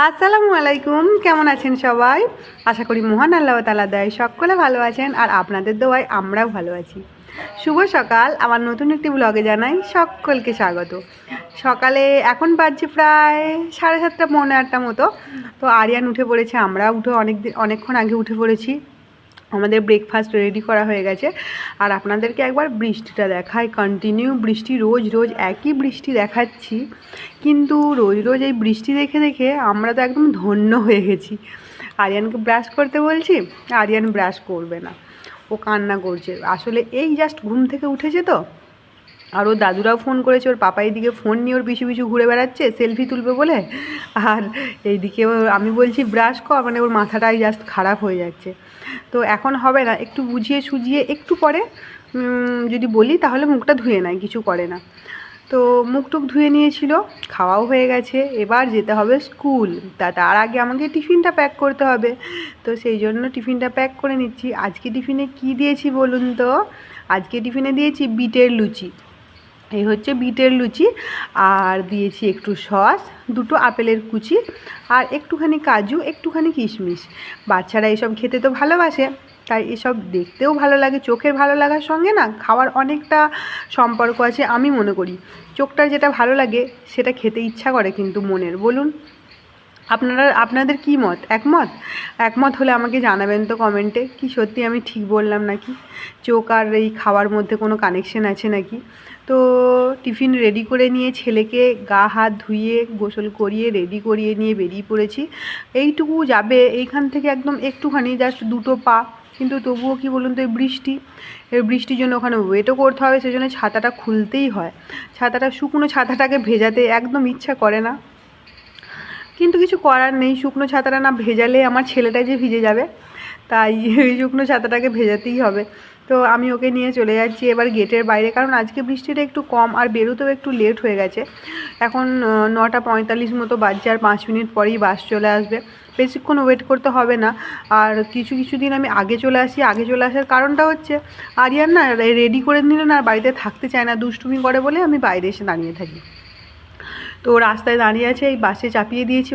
আসসালামু আলাইকুম, কেমন আছেন সবাই? আশা করি মহান আল্লাহ তাআলা দয়ায় সকলে ভালো আছেন, আর আপনাদের দোয়ায় আমরাও ভালো আছি। শুভ সকাল, আমার নতুন একটি ব্লগে জানাই সকলকে স্বাগত। সকালে এখন বাজছে প্রায় 7:30 পৌনে 8টা মতো। তো আরিয়ান উঠে পড়েছে, আমরা অনেকক্ষণ আগে উঠে পড়েছি। আমাদের ব্রেকফাস্ট রেডি করা হয়ে গেছে। আর আপনাদেরকে একবার বৃষ্টিটা দেখাই। কন্টিনিউ বৃষ্টি, রোজ রোজ একই বৃষ্টি দেখাচ্ছি, কিন্তু রোজ রোজ এই বৃষ্টি দেখে দেখে আমরা তো একদম ধন্য হয়ে গেছি। আরিয়ানকে ব্রাশ করতে বলছি, আরিয়ান ব্রাশ করবে না, ও কান্না করছে। আসলে এই জাস্ট ঘুম থেকে উঠেছে তো, আর ওর দাদুরাও ফোন করেছে, ওর পাপা এইদিকে ফোন নিয়ে ওর পিছু পিছু ঘুরে বেড়াচ্ছে সেলফি তুলবে বলে। আর এইদিকে আমি বলছি ব্রাশ কর, মানে ওর মাথাটাই জাস্ট খারাপ হয়ে যাচ্ছে। তো এখন হবে না, একটু বুঝিয়ে সুঝিয়ে একটু পরে যদি বলি তাহলে মুখটা ধুয়ে নেয়, কিছু করে না। তো মুখ টুক ধুয়ে নিয়েছিল, খাওয়াও হয়ে গেছে, এবার যেতে হবে স্কুল। তার আগে আমাকে টিফিনটা প্যাক করতে হবে। তো সেই জন্য টিফিনটা প্যাক করে নিচ্ছি। আজকে টিফিনে কি দিয়েছি বলুন তো? আজকে টিফিনে দিয়েছি বিটের লুচি। এই হচ্ছে বিটের লুচি, আর দিয়েছি একটু সস, দুটো আপেলের কুচি, আর একটুখানি কাজু, একটুখানি কিশমিশ। বাচ্চারা এসব খেতে তো ভালোবাসে, তাই এসব দেখতেও ভালো লাগে। চোখের ভালো লাগার সঙ্গে না খাওয়ার অনেকটা সম্পর্ক আছে আমি মনে করি। চোখটার যেটা ভালো লাগে সেটা খেতে ইচ্ছা করে কিন্তু মনের, বলুন। আপনাদের কী মত? একমত? একমত হলে আমাকে জানাবেন তো কমেন্টে, কি সত্যি আমি ঠিক বললাম নাকি? চোখ আর এই খাওয়ার মধ্যে কোনো কানেকশন আছে নাকি? তো টিফিন রেডি করে নিয়ে ছেলেকে গা হাত ধুইয়ে গোসল করিয়ে রেডি করিয়ে নিয়ে বেরিয়ে পড়েছি। এইটুকু যাবে এইখান থেকে, একদম একটুখানি, জাস্ট দুটো পা। কিন্তু তবুও কি বলুন তো, এই বৃষ্টির জন্য ওখানে ওয়েটও করতে হবে, সেই জন্য ছাতাটা খুলতেই হয়। শুকনো ছাতাটাকে ভেজাতে একদম ইচ্ছা করে না, কিন্তু কিছু করার নেই। শুকনো ছাতাটা না ভেজালে আমার ছেলেটা যে ভিজে যাবে, তাই শুকনো ছাতাটাকে ভেজাতেই হবে। তো আমি ওকে নিয়ে চলে যাচ্ছি এবার গেটের বাইরে, কারণ আজকে বৃষ্টিটা একটু কম, আর বেরোতেও একটু লেট হয়ে গেছে। এখন 9:45 মতো বাজছে, আর 5 মিনিট পরেই বাস চলে আসবে। বেশিক্ষণ ওয়েট করতে হবে না। আর কিছু দিন আমি আগে চলে আসার কারণটা হচ্ছে, আরিয়ান না রেডি করে নিলে না আর বাড়িতে থাকতে চায় না, দুষ্টুমি করে বলে আমি বাইরে এসে দাঁড়িয়ে থাকি। তো রাস্তায় দাঁড়িয়ে আছে, এই বাসে চাপিয়ে দিয়েছি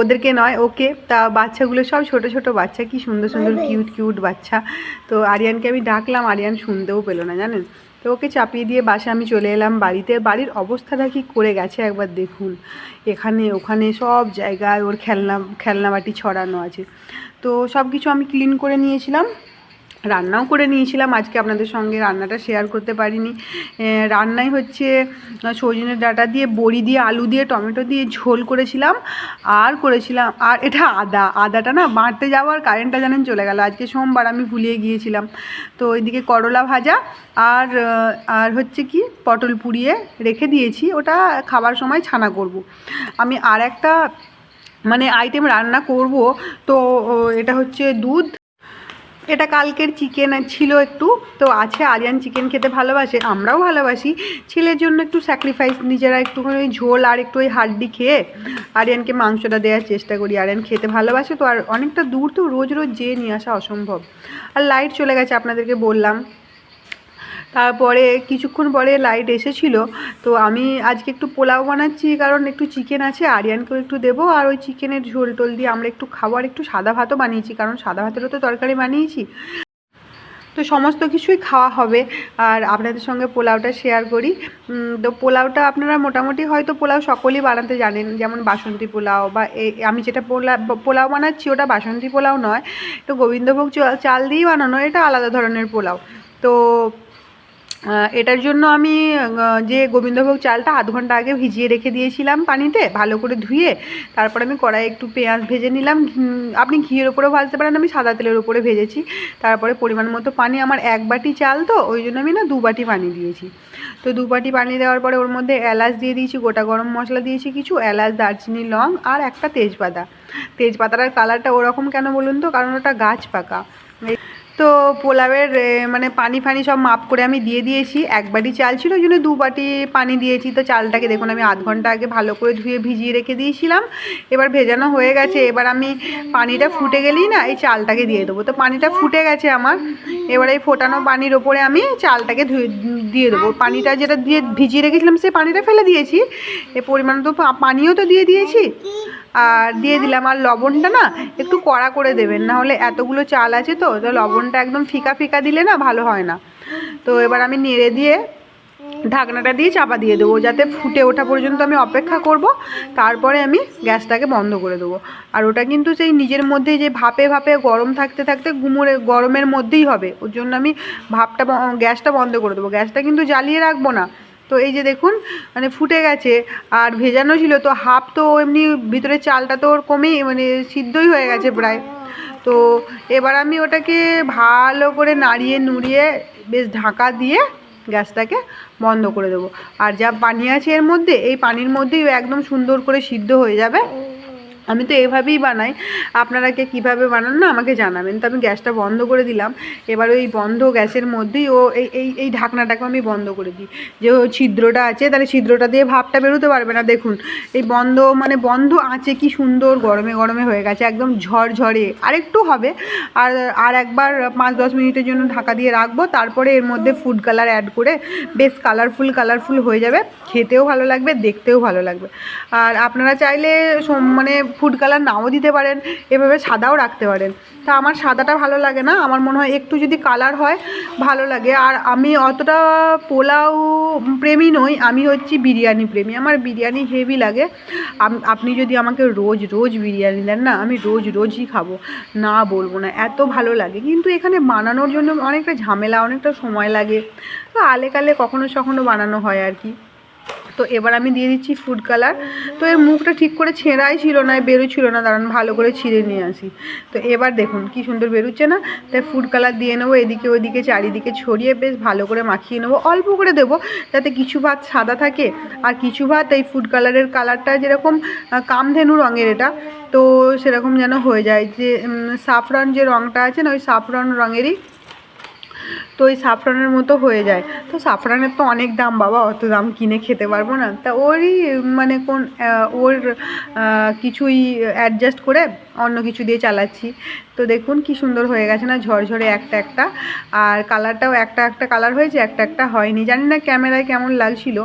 ওদেরকে নয় ওকে। তা বাচ্চাগুলো সব ছোট ছোট বাচ্চা, কি সুন্দর সুন্দর কিউট কিউট বাচ্চা। তো আরিয়ানকে আমি ডাকলাম, আরিয়ান শুনতেও পেলো না, জানেন। তো ওকে চাপিয়ে দিয়ে বাসে আমি চলে এলাম বাড়িতে। বাড়ির অবস্থাটা কি করে গেছে একবার দেখুন, এখানে ওখানে সব জায়গায় ওর খেলনাবাটি ছড়ানো আছে। তো সব কিছু আমি ক্লিন করে নিয়েছিলাম, রান্নাও করে নিয়েছিলাম। আজকে আপনাদের সঙ্গে রান্নাটা শেয়ার করতে পারিনি। রান্নায় হচ্ছে সজনের ডাঁটা দিয়ে, বড়ি দিয়ে, আলু দিয়ে, টমেটো দিয়ে ঝোল করেছিলাম। আর এটা আদাটা না বাঁটতে যাওয়ার কারেন্টটা জানেন চলে গেল। আজকে সোমবার, আমি ভুলিয়ে গিয়েছিলাম। তো ওইদিকে করলা ভাজা আর হচ্ছে কি পটল পুড়িয়ে রেখে দিয়েছি, ওটা খাবার সময় ছানা করব। আমি আর একটা মানে আইটেম রান্না করব। তো এটা হচ্ছে দুধ, এটা কালকের চিকেন ছিল একটু, তো আছে। আরিয়ান চিকেন খেতে ভালোবাসে, আমরাও ভালোবাসি। ছেলের জন্য একটু স্যাক্রিফাইস, নিজেরা একটুখানি ওই ঝোল আর একটু ওই হাড্ডি খেয়ে আরিয়ানকে মাংসটা দেওয়ার চেষ্টা করি। আরিয়ান খেতে ভালোবাসে তো, আর অনেকটা দূর তো রোজ রোজ যেয়ে নিয়ে আসা অসম্ভব। আর লাইট চলে গেছে আপনাদেরকে বললাম। তারপরে কিছুক্ষণ পরে লাইট এসেছিলো। তো আমি আজকে একটু পোলাও বানাচ্ছি, কারণ একটু চিকেন আছে, আরিয়ানকেও একটু দেবো। আর ওই চিকেনের ঝোল টোল দিয়ে আমরা একটু খাবো। আর একটু সাদা ভাতও বানিয়েছি, কারণ সাদা ভাতেরও তো তরকারি বানিয়েছি। তো সমস্ত কিছুই খাওয়া হবে। আর আপনাদের সঙ্গে পোলাওটা শেয়ার করি। তো পোলাওটা আপনারা মোটামুটি হয়তো পোলাও সকলেই বানাতে জানেন, যেমন বাসন্তী পোলাও, বা আমি যেটা পোলাও বানাচ্ছি ওটা বাসন্তী পোলাও নয়, তো গোবিন্দভোগ চাল দিয়েই বানানো, এটা আলাদা ধরনের পোলাও। তো এটার জন্য আমি যে গোবিন্দভোগ চালটা আধ ঘন্টা আগে ভিজিয়ে রেখে দিয়েছিলাম পানিতে ভালো করে ধুয়ে। তারপর আমি কড়াইয়ে একটু পেঁয়াজ ভেজে নিলাম, আপনি ঘিয়ের ওপরেও ভাজতে পারেন, আমি সাদা তেলের ওপরে ভেজেছি। তারপরে পরিমাণ মতো পানি, আমার 1 বাটি চাল তো ওই জন্য আমি না 2 বাটি পানি দিয়েছি। তো 2 বাটি পানি দেওয়ার পরে ওর মধ্যে এলাচ দিয়ে দিয়েছি, গোটা গরম মশলা দিয়েছি কিছু, এলাচ, দারচিনি, লং, আর একটা তেজপাতাটার কালারটা ওরকম কেন বলুন তো, কারণ ওটা গাছ পাকা। তো পোলাওয়ের মানে পানি ফানি সব মাপ করে আমি দিয়ে দিয়েছি। 1 বাটি চাল ছিল, ওই জন্য 2 বাটি পানি দিয়েছি। তো চালটাকে দেখুন আমি আধ ঘন্টা আগে ভালো করে ধুয়ে ভিজিয়ে রেখে দিয়েছিলাম। এবার ভেজানো হয়ে গেছে, এবার আমি পানিটা ফুটে গেলেই না এই চালটাকে দিয়ে দেবো। তো পানিটা ফুটে গেছে আমার, এবার এই ফোটানো পানির ওপরে আমি চালটাকে দিয়ে দেবো। পানিটা যেটা দিয়ে ভিজিয়ে রেখেছিলাম সে পানিটা ফেলে দিয়েছি, এ পরিমাণ তো পানিও তো দিয়ে দিয়েছি। আর দিয়ে দিলাম। আর লবণটা না একটু কড়া করে দেবেন, না হলে এতগুলো চাল আছে তো লবণটা একদম ফিকা ফিকা দিলে না ভালো হয় না। তো এবার আমি নেড়ে দিয়ে ঢাকনাটা দিয়ে চাপা দিয়ে দেবো, যাতে ফুটে ওঠা পর্যন্ত আমি অপেক্ষা করব। তারপরে আমি গ্যাসটাকে বন্ধ করে দেবো। আর ওটা কিন্তু সেই নিজের মধ্যেই যে ভাপে ভাপে গরম থাকতে থাকতে গরমের মধ্যেই হবে, ওর জন্য আমি গ্যাসটা বন্ধ করে দেবো। গ্যাসটা কিন্তু জ্বালিয়ে রাখবো না। তো এই যে দেখুন মানে ফুটে গেছে, আর ভেজানো ছিল তো হাফ, তো এমনি ভিতরে চালটা তো ওর কমেই মানে সিদ্ধই হয়ে গেছে প্রায়। তো এবার আমি ওটাকে ভালো করে নাড়িয়ে নুড়িয়ে বেশ ঢাকা দিয়ে গ্যাসটাকে বন্ধ করে দেবো। আর যা পানি আছে এর মধ্যে, এই পানির মধ্যেই একদম সুন্দর করে সিদ্ধ হয়ে যাবে। আমি তো এভাবেই বানাই, আপনারা কে কীভাবে বানান না আমাকে জানাবেন। তো আমি গ্যাসটা বন্ধ করে দিলাম। এবার ওই বন্ধ গ্যাসের মধ্যেই ও এই ঢাকনাটাকে আমি বন্ধ করে দিই, যে ছিদ্রটা আছে তাহলে ছিদ্রটা দিয়ে ভাপটা বেরোতে পারবে না। দেখুন এই বন্ধ আঁচে কি সুন্দর গরমে গরমে হয়ে গেছে, একদম ঝরঝরে। আরেকটু হবে, আর একবার 5-10 মিনিটের জন্য ঢাকা দিয়ে রাখবো। তারপরে এর মধ্যে ফুড কালার অ্যাড করে বেশ কালারফুল হয়ে যাবে, খেতেও ভালো লাগবে, দেখতেও ভালো লাগবে। আর আপনারা চাইলে মানে ফুড কালার নাও দিতে পারেন, এভাবে সাদাও রাখতে পারেন। তা আমার সাদাটা ভালো লাগে না, আমার মনে হয় একটু যদি কালার হয় ভালো লাগে। আর আমি অতটা পোলাও প্রেমী নই, আমি হচ্ছি বিরিয়ানি প্রেমী। আমার বিরিয়ানি হেভি লাগে। আপনি যদি আমাকে রোজ রোজ বিরিয়ানি দেন না, আমি রোজই খাবো, না বলবো না, এত ভালো লাগে। কিন্তু এখানে বানানোর জন্য অনেকটা ঝামেলা, অনেকটা সময় লাগে। তো আলেকালে কখনো বানানো হয় আর কি। তো এবার আমি দিয়ে দিচ্ছি ফুড কালার। তো এর মুখটা ঠিক করে ছেঁড়াই ছিল না, বেরোচ্ছিল না, দাঁড়ান ভালো করে ছিঁড়ে নিয়ে আসি। তো এবার দেখুন কি সুন্দর বেরোচ্ছে না। তাই ফুড কালার দিয়ে নেবো, এদিকে ওদিকে চারিদিকে ছড়িয়ে বেশ ভালো করে মাখিয়ে নেবো। অল্প করে দেবো, যাতে কিছু ভাত সাদা থাকে আর কিছু ভাত এই ফুড কালারের কালারটা যেরকম কামধেনু রঙের, এটা তো সেরকম যেন হয়ে যায়, যে সাফরান যে রঙটা আছে না, ওই সাফরান রঙেরই, তো ওই সাফরানের মতো হয়ে যায়। তো সাফরানের তো অনেক দাম বাবা, অত দাম কিনে খেতে পারবো না। তা ওরই মানে ওর কিছুই অ্যাডজাস্ট করে অন্য কিছু দিয়ে চালাচ্ছি। তো দেখুন কি সুন্দর হয়ে গেছে না, ঝরঝরে একটা। আর কালারটাও একটা কালার হয়েছে, একটা হয়নি। জানি না ক্যামেরায় কেমন লাগছিল।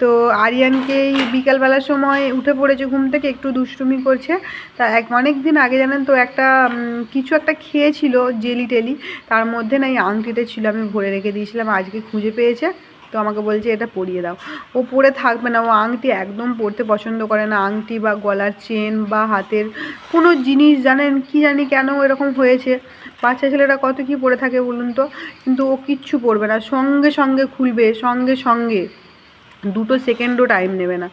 তো আরিয়ানকে এই বিকালবেলার সময় উঠে পড়েছে ঘুম থেকে, একটু দুষ্টুমি করছে। তা অনেক দিন আগে জানেন তো কিছু একটা খেয়েছিল জেলি টেলি, তার মধ্যে না এই আংটিটা ছিল, আমি ভরে রেখে দিয়েছিলাম। আজকে খুঁজে পেয়েছে, তো আমাকে বলছে এটা পরিয়ে দাও। ও পরে থাকবে না, ও আংটি একদম পরতে পছন্দ করে না। আংটি বা গলার চেন বা হাতের কোনো জিনিস, জানি কেন এরকম হয়েছে। বাচ্চা ছেলেরা কত কি পরে থাকে বলুন তো, কিন্তু ও কিচ্ছু পরবে না, সঙ্গে খুলবে, সঙ্গে 2 সেকেন্ডও টাইম নেবে না।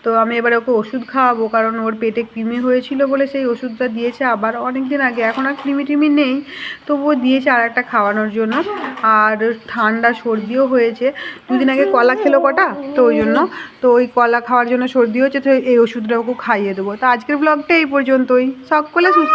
তো আমি এবারে ওকে ওষুধ খাওয়াবো, কারণ ওর পেটে কৃমি হয়েছিল বলে সেই ওষুধটা দিয়েছে আবার অনেক দিন আগে। এখন আর কৃমি নেই, তবুও দিয়েছে আর একটা খাওয়ানোর জন্য। আর ঠান্ডা সর্দিও হয়েছে, 2 দিন আগে কলা খেলো কটা, তো ওই জন্য, তো ওই কলা খাওয়ার জন্য সর্দি হচ্ছে, তো এই ওষুধটা ওকে খাইয়ে দেবো। তো আজকের ব্লগটা এই পর্যন্তই। সকলে সুস্থ।